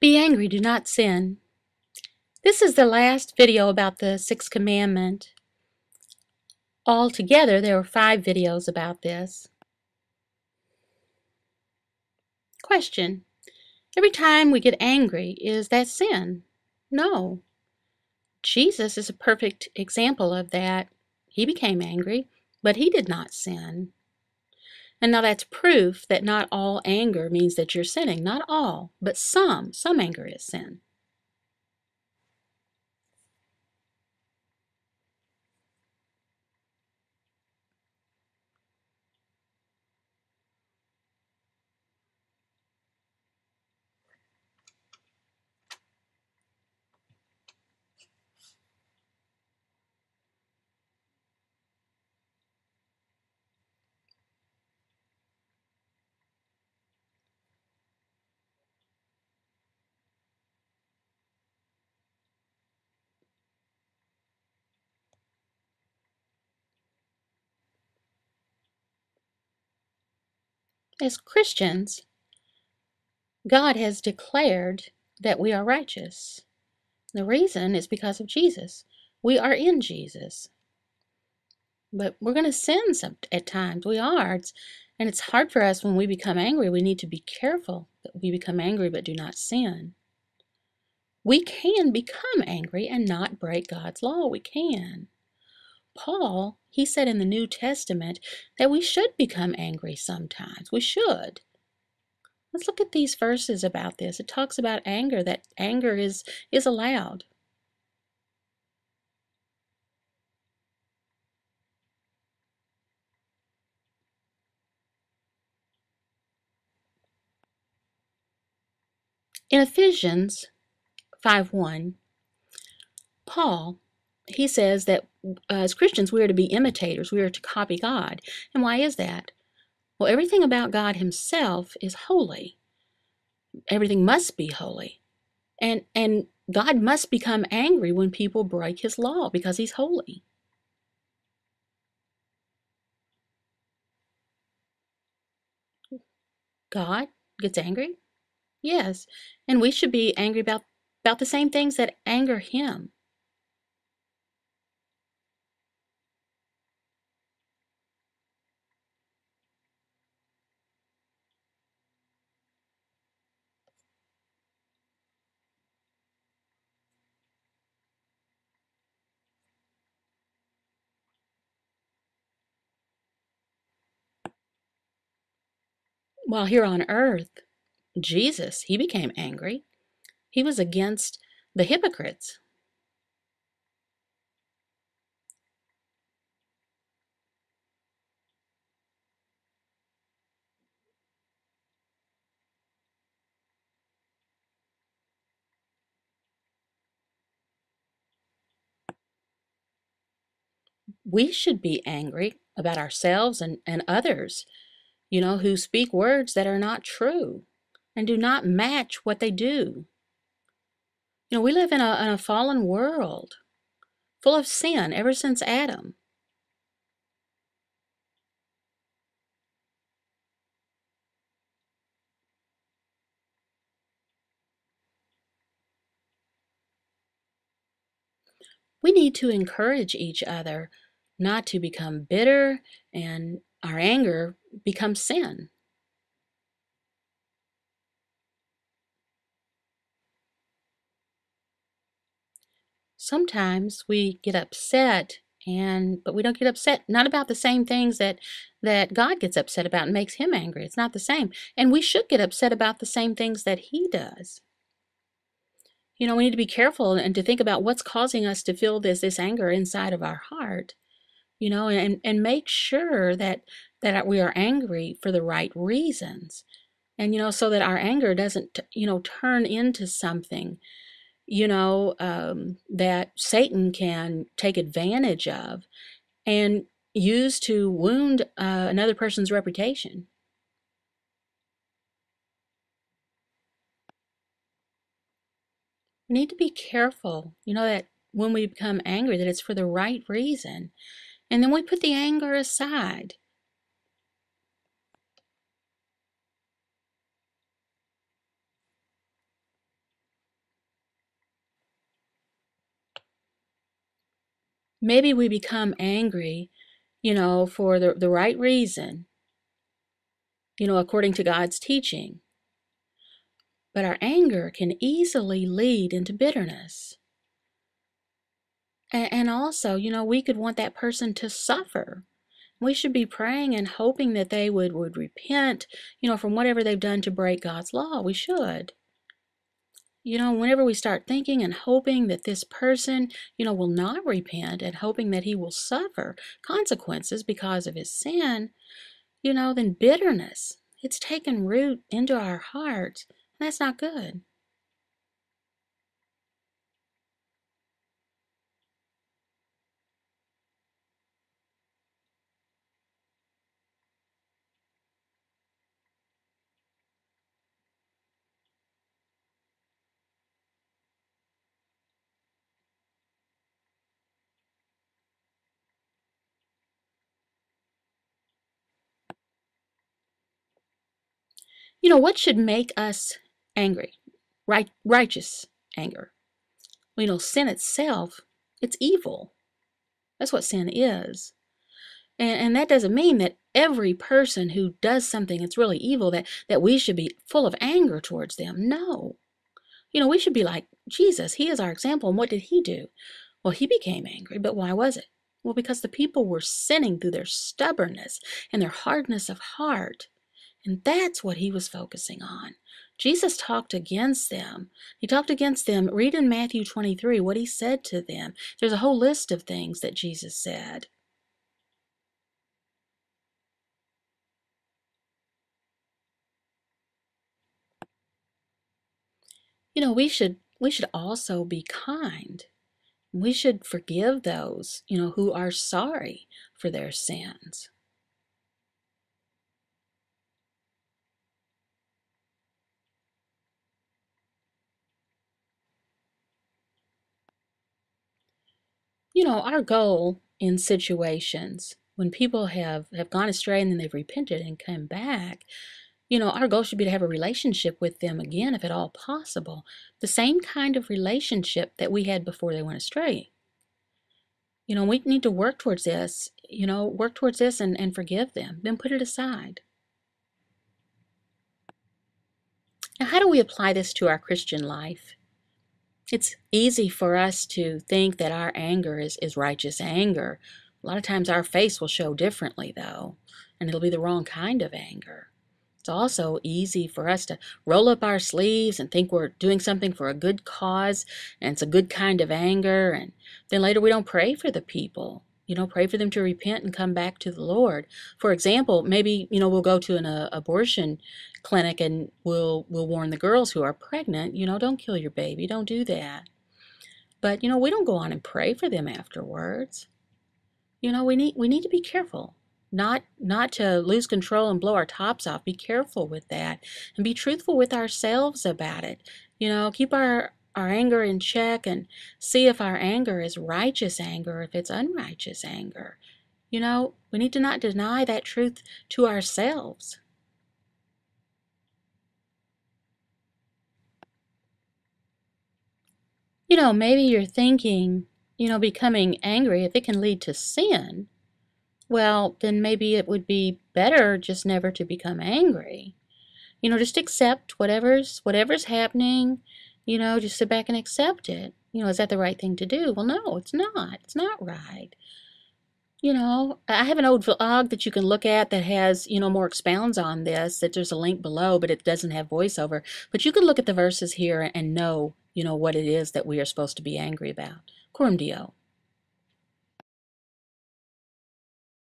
Be angry, do not sin. This is the last video about the sixth commandment. Altogether, there were 5 videos about this. Question: every time we get angry, is that sin? No. Jesus is a perfect example of that. He became angry, but he did not sin. And now that's proof that not all anger means that you're sinning. Not all, but some. Some anger is sin. As Christians, God has declared that we are righteous. The reason is because of Jesus. We are in Jesus. But we're going to sin at times. We are. And it's hard for us when we become angry. We need to be careful that we become angry but do not sin. We can become angry and not break God's law. We can. Paul, he said in the New Testament that we should become angry sometimes. We should. Let's look at these verses about this. It talks about anger, that anger is allowed. In Ephesians 5:1, Paul, he says that as Christians we are to be imitators. We are to copy God. And why is that? Well, everything about God himself is holy. Everything must be holy. And God must become angry when people break his law because he's holy. God gets angry? Yes. And we should be angry about the same things that anger him. While here on earth, Jesus, he became angry. He was against the hypocrites. We should be angry about ourselves and others, who speak words that are not true and do not match what they do. We live in a fallen world full of sin ever since Adam. We need to encourage each other not to become bitter and our anger becomes sin. Sometimes we get upset but we don't get upset not about the same things that God gets upset about and makes him angry. It's not the same. And we should get upset about the same things that he does. We need to be careful and to think about what's causing us to feel this anger inside of our heart, and make sure that we are angry for the right reasons. And, so that our anger doesn't, turn into something, that Satan can take advantage of and use to wound another person's reputation. We need to be careful, that when we become angry, that it's for the right reason. And then we put the anger aside. Maybe we become angry, for the right reason, according to God's teaching. But our anger can easily lead into bitterness. And also, we could want that person to suffer. We should be praying and hoping that they would repent, from whatever they've done to break God's law. We should. Whenever we start thinking and hoping that this person, will not repent and hoping that he will suffer consequences because of his sin, then bitterness, it's taken root into our hearts. And that's not good. What should make us angry? Righteous anger. Sin itself, it's evil. That's what sin is. And that doesn't mean that every person who does something that's really evil, that we should be full of anger towards them. No. We should be like Jesus. He is our example. And what did he do? Well, he became angry, but why was it? Well, because the people were sinning through their stubbornness and their hardness of heart. And that's what he was focusing on. Jesus talked against them. He talked against them. Read in Matthew 23 what he said to them. There's a whole list of things that Jesus said. We should also be kind. We should forgive those, who are sorry for their sins. Our goal in situations when people have gone astray and then they've repented and come back, our goal should be to have a relationship with them again, if at all possible. The same kind of relationship that we had before they went astray. We need to work towards this, and forgive them, then put it aside. Now, how do we apply this to our Christian life? It's easy for us to think that our anger is righteous anger. A lot of times our face will show differently, though, and it'll be the wrong kind of anger. It's also easy for us to roll up our sleeves and think we're doing something for a good cause, and it's a good kind of anger, and then later we don't pray for the people. Pray for them to repent and come back to the Lord. For example, maybe, we'll go to an abortion clinic and we'll warn the girls who are pregnant, don't kill your baby, don't do that. But, we don't go on and pray for them afterwards. We need to be careful. Not to lose control and blow our tops off. Be careful with that and be truthful with ourselves about it. Keep our anger in check and see if our anger is righteous anger or if it's unrighteous anger. We need to not deny that truth to ourselves. Maybe you're thinking, becoming angry, if it can lead to sin, well, then maybe it would be better just never to become angry. Just accept whatever's happening, just sit back and accept it. Is that the right thing to do? Well, no, it's not. It's not right. I have an old vlog that you can look at that has, more expounds on this, that there's a link below, but it doesn't have voiceover. But you can look at the verses here and know, what it is that we are supposed to be angry about. Coram Deo.